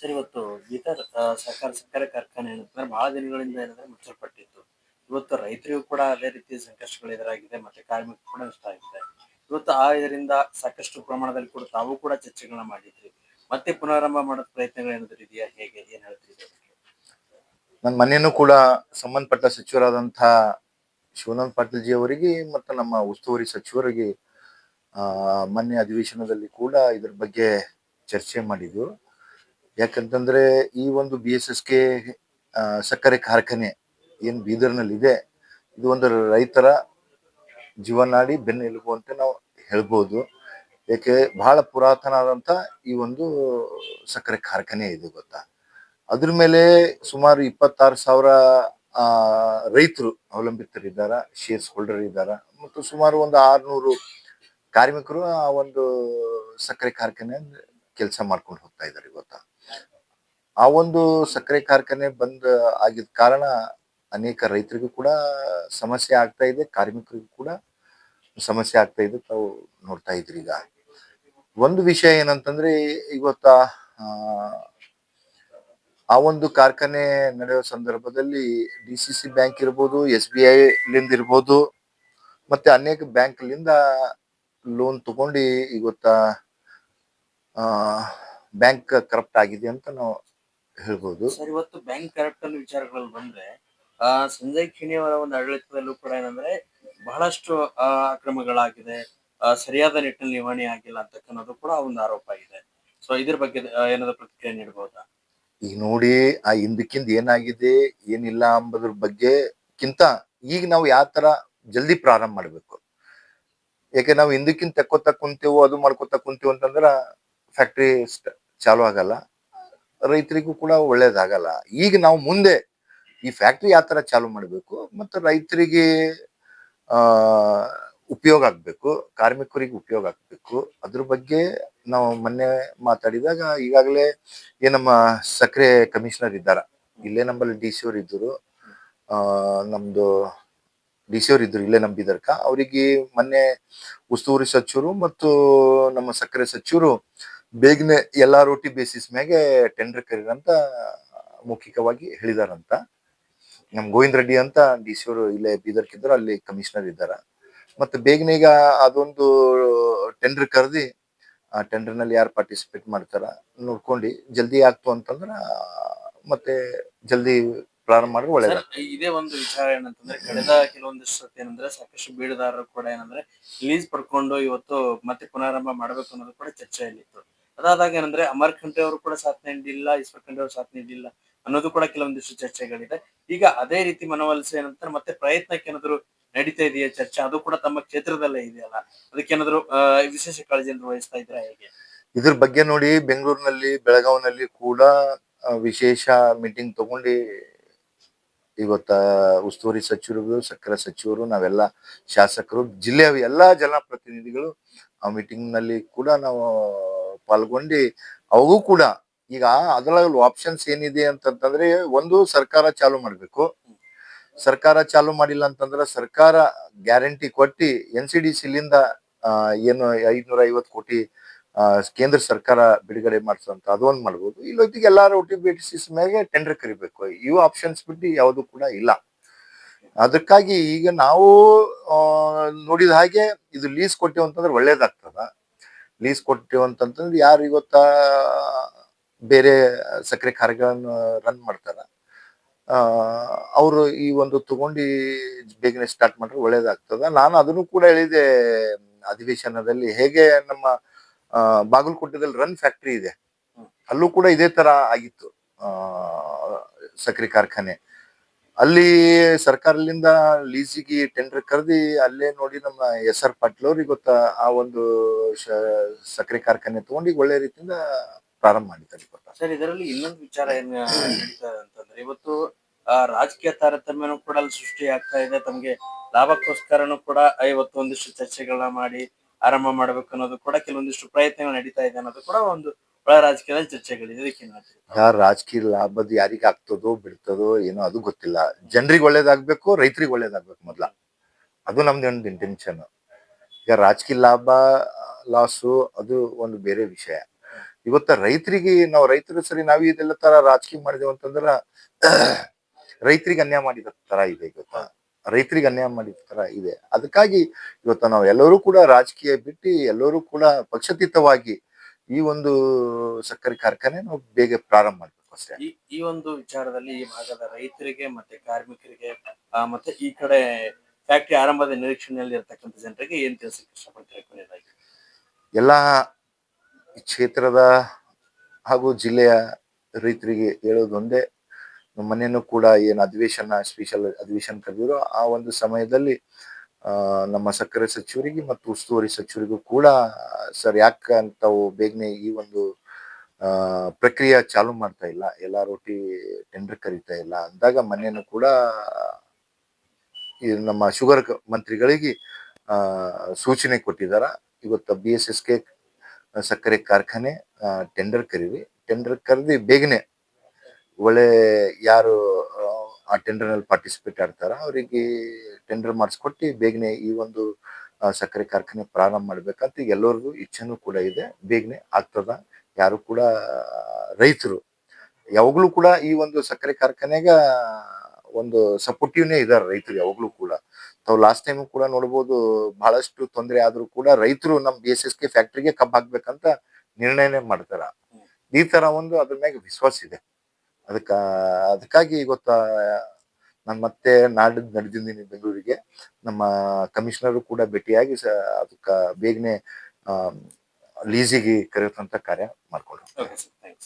Sir ಇವತ್ತು ಬೀದರ್ ಸಹಕಾರ ಕಾರ್ಖಾನೆ ಏನಂತಂದ್ರೆ ಬಹಳ ದಿನಗಳಿಂದ ಏನಂದ್ರೆ ಮುಚ್ಚಲ್ಪಟ್ಟಿತ್ತು. ಇವತ್ತು ರೈತರಿಗೂ ಕೂಡ ಅದೇ ರೀತಿ ಸಂಕಷ್ಟಗಳು ಎದುರಾಗಿದೆ ಮತ್ತೆ ಕಾರ್ಮಿಕರು ಕೂಡ ನಷ್ಟ ಆಗಿದೆ. ಇವತ್ತು ಇದರಿಂದ ಸಾಕಷ್ಟು ಪ್ರಮಾಣದಲ್ಲಿ ಕೂಡ ತಾವು ಕೂಡ ಚರ್ಚೆಗಳನ್ನ ಮಾಡಿದ್ರಿ. ಮತ್ತೆ ಪುನರಾರಂಭ ಮಾಡೋ ಪ್ರಯತ್ನಗಳು ಏನಾದ್ರು ಇದೆಯಾ? ಹೇಗೆ ಏನ್ ಹೇಳ್ತೀರಿ ಇದ್ರ ಬಗ್ಗೆ? ನನ್ನ ಮನೆಯನ್ನು ಕೂಡ ಸಂಬಂಧಪಟ್ಟ ಸಚಿವರಾದಂತಹ ಶಿವಾನಂದ ಪಾಟೀಲ್ ಜಿ ಅವರಿಗೆ ಮತ್ತು ನಮ್ಮ ಉಸ್ತುವಾರಿ ಸಚಿವರಿಗೆ ಮೊನ್ನೆ ಅಧಿವೇಶನದಲ್ಲಿ ಕೂಡ ಇದ್ರ ಬಗ್ಗೆ ಚರ್ಚೆ ಮಾಡಿದ್ವು. ಯಾಕಂತಂದ್ರೆ ಈ ಒಂದು BSSK ಸಕ್ಕರೆ ಕಾರ್ಖಾನೆ ಏನ್ ಬೀದರ್ನಲ್ಲಿ ಇದೆ, ಇದು ಒಂದು ರೈತರ ಜೀವನಾಡಿ ಬೆನ್ನೆಲುಬು ಅಂತ ನಾವು ಹೇಳ್ಬೋದು. ಯಾಕೆ ಬಹಳ ಪುರಾತನ ಆದಂತ ಈ ಒಂದು ಸಕ್ಕರೆ ಕಾರ್ಖಾನೆ ಇದೆ ಗೊತ್ತಾ. ಅದ್ರ ಮೇಲೆ ಸುಮಾರು 26,000 ರೈತರು ಅವಲಂಬಿತರಿದ್ದಾರ, ಶೇರ್ಸ್ ಹೋಲ್ಡರ್ ಇದ್ದಾರ, ಮತ್ತು ಸುಮಾರು ಒಂದು 600 ಕಾರ್ಮಿಕರು ಆ ಒಂದು ಸಕ್ಕರೆ ಕಾರ್ಖಾನೆ ಕೆಲಸ ಮಾಡ್ಕೊಂಡು ಹೋಗ್ತಾ ಇದ್ದಾರೆ ಗೊತ್ತಾ. ಆ ಒಂದು ಸಕ್ಕರೆ ಕಾರ್ಖಾನೆ ಆಗಿದ ಕಾರಣ ಅನೇಕ ರೈತರಿಗೂ ಕೂಡ ಸಮಸ್ಯೆ ಆಗ್ತಾ ಇದೆ, ಕಾರ್ಮಿಕರಿಗೂ ಕೂಡ ಸಮಸ್ಯೆ ಆಗ್ತಾ ಇದೆ. ತಾವು ನೋಡ್ತಾ ಇದ್ರಿ. ಈಗ ಒಂದು ವಿಷಯ ಏನಂತಂದ್ರೆ ಇವತ್ತ ಆ ಒಂದು ಕಾರ್ಖಾನೆ ನಡೆಯುವ ಸಂದರ್ಭದಲ್ಲಿ DCC ಬ್ಯಾಂಕ್ ಇರ್ಬೋದು, SBI ಲಿಂದ ಇರ್ಬೋದು, ಮತ್ತೆ ಅನೇಕ ಬ್ಯಾಂಕ್ಲಿಂದ ಲೋನ್ ತಗೊಂಡು ಇವತ್ತ ಬ್ಯಾಂಕ್ ಕರಪ್ಟ್ ಆಗಿದೆ ಅಂತ ನಾವು ಹೇಳ್ಬೋದು. ಸರ್ ಇವತ್ತು ಬ್ಯಾಂಕ್ ಕರಪ್ಟ್ ಅನ್ನೋ ವಿಚಾರಗಳಲ್ಲಿ ಬಂದ್ರೆ ಸಂಜಯ್ ಖಿಣಿ ಅವರ ಒಂದು ಆಡಳಿತದಲ್ಲೂ ಕೂಡ ಏನಂದ್ರೆ ಬಹಳಷ್ಟು ಅಕ್ರಮಗಳಾಗಿದೆ, ಸರಿಯಾದ ನಿಟ್ಟಿನಲ್ಲಿ ನಿರ್ವಹಣೆ ಆಗಿಲ್ಲ ಅಂತಕ್ಕನ್ನೋದು ಕೂಡ ಒಂದು ಆರೋಪ ಆಗಿದೆ. ಸೊ ಇದ್ರ ಬಗ್ಗೆ ಏನಾದ್ರು ಪ್ರತಿಕ್ರಿಯೆ ನೀಡಬಹುದಾ? ಈಗ ನೋಡಿ, ಆ ಹಿಂದಕ್ಕಿಂದ ಏನಾಗಿದೆ ಏನಿಲ್ಲ ಅಂಬದ್ರ ಬಗ್ಗೆಕ್ಕಿಂತ ಈಗ ನಾವು ಯಾವ ತರ ಜಲ್ದಿ ಪ್ರಾರಂಭ ಮಾಡ್ಬೇಕು. ಯಾಕೆ ನಾವು ಹಿಂದಕ್ಕಿಂತ ತೆಕ್ಕೋತಾ ಕುಂತೇವು, ಅದು ಮಾಡ್ಕೊತಾ ಕುಂತೇವು ಅಂತಂದ್ರ ಫ್ಯಾಕ್ಟ್ರಿ ಚಾಲು ಆಗಲ್ಲ, ರೈತರಿಗೂ ಕೂಡ ಒಳ್ಳೇದಾಗಲ್ಲ. ಈಗ ನಾವು ಮುಂದೆ ಈ ಫ್ಯಾಕ್ಟ್ರಿ ಯಾವ ತರ ಚಾಲು ಮಾಡ್ಬೇಕು, ಮತ್ತು ರೈತರಿಗೆ ಉಪಯೋಗ ಆಗ್ಬೇಕು, ಕಾರ್ಮಿಕರಿಗೆ ಉಪಯೋಗ ಆಗ್ಬೇಕು, ಅದ್ರ ಬಗ್ಗೆ ನಾವು ಮೊನ್ನೆ ಮಾತಾಡಿದಾಗ ಈಗಾಗಲೇ ನಮ್ಮ ಸಕ್ಕರೆ ಕಮಿಷನರ್ ಇದ್ದಾರ, ಇಲ್ಲೇ ನಮ್ಮಲ್ಲಿ DC ಅವ್ರು ಇದ್ರು, ನಮ್ದು DC ಅವ್ರು ಇದ್ರು ಇಲ್ಲೇ ನಮ್ಮ ಬೀದರ್ಕ. ಅವರಿಗೆ ಮೊನ್ನೆ ಉಸ್ತುವಾರಿ ಸಚಿವರು ಮತ್ತು ನಮ್ಮ ಸಕ್ಕರೆ ಸಚಿವರು ಬೇಗನೆ LROT ಬೇಸಿಸ್ ಮ್ಯಾಗೆ ಟೆಂಡರ್ ಕರೀರಂತ ಮೌಖಿಕವಾಗಿ ಹೇಳಿದಾರಂತ. ನಮ್ ಗೋವಿಂದ್ ರೆಡ್ಡಿ ಅಂತ DC ಅವರು ಇಲ್ಲೇ ಬೀದರ್ಕಿದ್ರು, ಅಲ್ಲಿ ಕಮಿಷನರ್ ಇದ್ದಾರ. ಮತ್ತೆ ಬೇಗನೆ ಈಗ ಅದೊಂದು ಟೆಂಡರ್ ಕರೆದಿ ಆ ಟೆಂಡರ್ ನಲ್ಲಿ ಯಾರು ಪಾರ್ಟಿಸಿಪೇಟ್ ಮಾಡ್ತಾರ ನೋಡ್ಕೊಂಡು ಜಲ್ದಿ ಆಗ್ತು ಅಂತಂದ್ರ ಮತ್ತೆ ಜಲ್ದಿ ಪ್ರಾರಂಭ ಮಾಡಿದ್ರೆ ಒಳ್ಳೇದ. ಇದೇ ಒಂದು ವಿಚಾರ ಏನಂತಂದ್ರೆ ಕಳೆದ ಕೆಲವೊಂದಿಷ್ಟು ಸತಿ ಏನಂದ್ರೆ ಸಾಕಷ್ಟು ಬೀಡುದಾರರು ಕೂಡ ಏನಂದ್ರೆ ಲೀಸ್ ಪಡ್ಕೊಂಡು ಇವತ್ತು ಮತ್ತೆ ಪುನರಾರಂಭ ಮಾಡ್ಬೇಕು ಅನ್ನೋದು ಕೂಡ ಚರ್ಚೆಯಲ್ಲಿತ್ತು. ಅದಾದಾಗ ಏನಂದ್ರೆ ಅಮರ್ ಖಂಡ್ರೆ ಅವರು ಕೂಡ ಸಾಥ್ ನೀಡಿಲ್ಲ, ಈಶ್ವರ್ ಖಂಡ್ರೆ ಅವರು ಸಾಥ್ ನೀಡಿಲ್ಲ ಅನ್ನೋದು ಕೂಡ ಕೆಲವೊಂದಿಷ್ಟು ಚರ್ಚೆಗಳಿದೆ. ಈಗ ಅದೇ ರೀತಿ ಮನವೊಲಿಸಿ ಏನಂತಾರೆ ಮತ್ತೆ ಪ್ರಯತ್ನಕ್ಕೆ ಏನಾದ್ರು ನಡೀತಾ ಇದೆಯಾ ಚರ್ಚೆ? ಅದು ಕೂಡ ತಮ್ಮ ಕ್ಷೇತ್ರದಲ್ಲೇ ಇದೆಯಲ್ಲ, ಅದಕ್ಕೇನಾದ್ರು ವಿಶೇಷ ಕಾಳಜಿಯನ್ನು ವಹಿಸ್ತಾ ಇದ್ರ ಹೇಗೆ? ಇದ್ರ ಬಗ್ಗೆ ನೋಡಿ, ಬೆಂಗಳೂರಿನಲ್ಲಿ ಬೆಳಗಾವಿನಲ್ಲಿ ಕೂಡ ವಿಶೇಷ ಮೀಟಿಂಗ್ ತಗೊಂಡು ಇವತ್ತ ಉಸ್ತುವಾರಿ ಸಚಿವರು, ಸಕ್ಕರೆ ಸಚಿವರು, ನಾವೆಲ್ಲ ಶಾಸಕರು, ಜಿಲ್ಲೆಯ ಎಲ್ಲಾ ಜನಪ್ರತಿನಿಧಿಗಳು ಆ ಮೀಟಿಂಗ್ ನಲ್ಲಿ ಕೂಡ ನಾವು ಪಾಲ್ಗೊಂಡು ಅವಾಗೂ ಕೂಡ ಈಗ ಅದ್ರಲ್ಲಿ ಆಪ್ಷನ್ಸ್ ಏನಿದೆ ಅಂತಂತಂದ್ರೆ, ಒಂದು ಸರ್ಕಾರ ಚಾಲು ಮಾಡ್ಬೇಕು. ಸರ್ಕಾರ ಚಾಲು ಮಾಡಿಲ್ಲ ಅಂತಂದ್ರೆ ಸರ್ಕಾರ ಗ್ಯಾರಂಟಿ ಕೊಟ್ಟಿ NCDC ಲಿಂದ ಏನು 550 ಕೋಟಿ ಕೇಂದ್ರ ಸರ್ಕಾರ ಬಿಡುಗಡೆ ಮಾಡಿಸುವಂತ ಅದೊಂದು ಮಾಡ್ಬೋದು. ಇಲ್ಲೊತ್ತಿಗೆ ಎಲ್ಲಾರು ಬೇಸಿಸ್ ಮೇಲೆ ಟೆಂಡರ್ ಕರಿಬೇಕು. ಇವು ಆಪ್ಷನ್ಸ್ ಬಿಟ್ಟು ಯಾವುದು ಕೂಡ ಇಲ್ಲ. ಅದಕ್ಕಾಗಿ ಈಗ ನಾವು ನೋಡಿದ ಹಾಗೆ ಇದು ಲೀಸ್ ಕೊಟ್ಟೇವು ಅಂತಂದ್ರೆ ಒಳ್ಳೇದಾಗ್ತದ. ಲೀಸ್ ಕೊಟ್ಟೇವು ಅಂತಂತಂದ್ರೆ ಯಾರು ಇವತ್ತ ಬೇರೆ ಸಕ್ಕರೆ ಕಾರ್ಯಗಳನ್ನು ರನ್ ಮಾಡ್ತಾರ, ಅವರು ಈ ಒಂದು ತಗೊಂಡು ಬೇಗನೆ ಸ್ಟಾರ್ಟ್ ಮಾಡಿದ್ರೆ ಒಳ್ಳೇದಾಗ್ತದ. ನಾನು ಅದನ್ನು ಕೂಡ ಹೇಳಿದೆ ಅಧಿವೇಶನದಲ್ಲಿ. ಹೇಗೆ ನಮ್ಮ ಬಾಗಲಕೋಟೆದಲ್ಲಿ ರನ್ ಫ್ಯಾಕ್ಟ್ರಿ ಇದೆ, ಅಲ್ಲೂ ಕೂಡ ಇದೇ ತರ ಆಗಿತ್ತು ಸಕ್ಕರೆ ಕಾರ್ಖಾನೆ. ಅಲ್ಲಿ ಸರ್ಕಾರದಿಂದ ಲೀಸಿಗೆ ಟೆಂಡರ್ ಕರೆದಿ ಅಲ್ಲೇ ನೋಡಿ ನಮ್ಮ SR ಪಾಟೀಲ್ ಅವ್ರಿಗೆ ಗೊತ್ತ ಆ ಒಂದು ಸಕ್ಕರೆ ಕಾರ್ಖಾನೆ ತಗೊಂಡು ಒಳ್ಳೆ ರೀತಿಯಿಂದ ಪ್ರಾರಂಭ ಮಾಡಿದ್ದಾರೆ ಗೊತ್ತಾ. ಸರ್ ಇದರಲ್ಲಿ ಇನ್ನೊಂದು ವಿಚಾರ ಏನ್ ನಡೀತದೆ ಅಂತಂದ್ರೆ, ಇವತ್ತು ರಾಜಕೀಯ ತಾರತಮ್ಯನೂ ಕೂಡ ಅಲ್ಲಿ ಸೃಷ್ಟಿ ಆಗ್ತಾ ಇದೆ. ತಮ್ಗೆ ಲಾಭಕ್ಕೋಸ್ಕರನು ಕೂಡ ಇವತ್ತು ಒಂದಿಷ್ಟು ಚರ್ಚೆಗಳನ್ನ ಮಾಡಿ ಆರಂಭ ಮಾಡ್ಬೇಕು ಅನ್ನೋದು ಕೂಡ ಕೆಲವೊಂದಿಷ್ಟು ಪ್ರಯತ್ನಗಳು ನಡೀತಾ ಇದೆ ಅನ್ನೋದು ಕೂಡ ಒಂದು ಒಳ ರಾಜಕೀಯದ ಚರ್ಚೆಗಳಿದೆ. ಇದಕ್ಕೆ ಯಾರ ರಾಜಕೀಯ ಲಾಭದ ಯಾರಿಗ ಆಗ್ತದೋ ಬಿಡ್ತದೋ ಏನೋ ಅದು ಗೊತ್ತಿಲ್ಲ. ಜನರಿಗೆ ಒಳ್ಳೇದಾಗ್ಬೇಕು, ರೈತರಿಗೆ ಒಳ್ಳೇದಾಗ್ಬೇಕು ಮೊದ್ಲ, ಅದು ನಮ್ದು ಒಂದು ಇಂಟೆನ್ಷನ್. ಈಗ ರಾಜಕೀಯ ಲಾಭ ಲಾಸು ಅದು ಒಂದು ಬೇರೆ ವಿಷಯ. ಇವತ್ತ ರೈತರಿಗೆ ನಾವು ರೈತರ ಸರಿ ನಾವು ಇದೆಲ್ಲ ತರ ರಾಜಕೀಯ ಮಾಡಿದೇವು ಅಂತಂದ್ರ ರೈತರಿಗೆ ಅನ್ಯಾಯ ಮಾಡಿದ ತರ ಇದೆ ಇವತ್ತ. ರೈತರಿಗೆ ಅನ್ಯಾಯ ಮಾಡಿದ ತರ ಇದೆ. ಅದಕ್ಕಾಗಿ ಇವತ್ತ ನಾವು ಎಲ್ಲರೂ ಕೂಡ ರಾಜಕೀಯ ಬಿಟ್ಟು ಎಲ್ಲರೂ ಕೂಡ ಪಕ್ಷಾತೀತವಾಗಿ ಈ ಒಂದು ಸಕ್ಕರೆ ಕಾರ್ಖಾನೆ ನಾವು ಬೇಗ ಪ್ರಾರಂಭ ಮಾಡ್ಬೇಕು ಅಷ್ಟೇ. ಈ ಒಂದು ವಿಚಾರದಲ್ಲಿ ಈ ಭಾಗದ ರೈತರಿಗೆ ಮತ್ತೆ ಕಾರ್ಮಿಕರಿಗೆ ಮತ್ತೆ ಈ ಕಡೆ ಫ್ಯಾಕ್ಟರಿ ಆರಂಭದ ನಿರೀಕ್ಷಣೆಯಲ್ಲಿ ಇರ್ತಕ್ಕಂಥ ಜನರಿಗೆ ಏನ್ ತಿಳಿಸಕ್ಕೆ ಇಷ್ಟಪಡ್ತಾರೆ ಕೊನೆಯದಾಗಿ? ಎಲ್ಲಾ ಕ್ಷೇತ್ರದ ಹಾಗೂ ಜಿಲ್ಲೆಯ ರೈತರಿಗೆ ಹೇಳೋದೊಂದೇ, ಮೊನ್ನೆನೂ ಕೂಡ ಏನು ಅಧಿವೇಶನ ಸ್ಪೆಷಲ್ ಅಧಿವೇಶನ ಕರೆದಿರೋ ಆ ಒಂದು ಸಮಯದಲ್ಲಿ ನಮ್ಮ ಸಕ್ಕರೆ ಸಚಿವರಿಗೆ ಮತ್ತು ಉಸ್ತುವಾರಿ ಸಚಿವರಿಗೂ ಕೂಡ ಸರ್ ಯಾಕೆ ತಾವು ಬೇಗನೆ ಈ ಒಂದು ಪ್ರಕ್ರಿಯೆ ಚಾಲು ಮಾಡ್ತಾ ಇಲ್ಲ, LROT ಟೆಂಡರ್ ಕರೀತಾ ಇಲ್ಲ ಅಂದಾಗ ಮೊನ್ನೆನೂ ಕೂಡ ಈ ನಮ್ಮ ಶುಗರ್ ಮಂತ್ರಿಗಳಿಗೆ ಸೂಚನೆ ಕೊಟ್ಟಿದ್ದಾರೆ. ಇವತ್ತು BSSK ಸಕ್ಕರೆ ಕಾರ್ಖಾನೆ ಟೆಂಡರ್ ಕರೀರಿ, ಟೆಂಡರ್ ಕರೆದಿ ಬೇಗನೆ ಒಳ್ಳೆ ಯಾರು ಆ ಟೆಂಡರ್ ನಲ್ಲಿ ಪಾರ್ಟಿಸಿಪೇಟ್ ಆಗ್ತಾರ ಅವರಿಗೆ ಟೆಂಡರ್ ಮಾಡಿಸ್ಕೊಟ್ಟು ಬೇಗನೆ ಈ ಒಂದು ಸಕ್ಕರೆ ಕಾರ್ಖಾನೆ ಪ್ರಾರಂಭ ಮಾಡ್ಬೇಕಂತ ಎಲ್ಲರಿಗೂ ಇಚ್ಛೆನೂ ಕೂಡ ಇದೆ. ಬೇಗನೆ ಆಗ್ತದ. ಯಾರು ಕೂಡ ರೈತರು ಯಾವಾಗ್ಲೂ ಕೂಡ ಈ ಒಂದು ಸಕ್ಕರೆ ಕಾರ್ಖಾನೆಗ ಒಂದು ಸಪೋರ್ಟಿವ್ನೇ ಇದಾರೆ ರೈತರು ಯಾವಾಗ್ಲೂ ಕೂಡ. ತಾವು ಲಾಸ್ಟ್ ಟೈಮ್ ಕೂಡ ನೋಡ್ಬೋದು, ಬಹಳಷ್ಟು ತೊಂದರೆ ಆದ್ರೂ ಕೂಡ ರೈತರು ನಮ್ BSSK ಫ್ಯಾಕ್ಟ್ರಿಗೆ ಕಬ್ಬು ಹಾಕ್ಬೇಕಂತ ನಿರ್ಣಯನೇ ಮಾಡ್ತಾರ. ಈ ತರ ಒಂದು ಅದ್ರ ಮ್ಯಾಗ ವಿಶ್ವಾಸ ಇದೆ. ಅದಕ್ಕಾಗಿ ಇವತ್ತ ನಾನು ಮತ್ತೆ ನಾಡಿದ್ದು ನಡೆದಿದ್ದೀನಿ ಬೆಂಗಳೂರಿಗೆ. ನಮ್ಮ ಕಮಿಷನರ್ ಕೂಡ ಭೇಟಿಯಾಗಿ ಅದಕ್ಕ ಬೇಗನೆ ಲೀಸಿಗೆ ಕರೆಯುವಂತ ಕಾರ್ಯ ಮಾಡ್ಕೊಂಡು. Okay sir, thanks.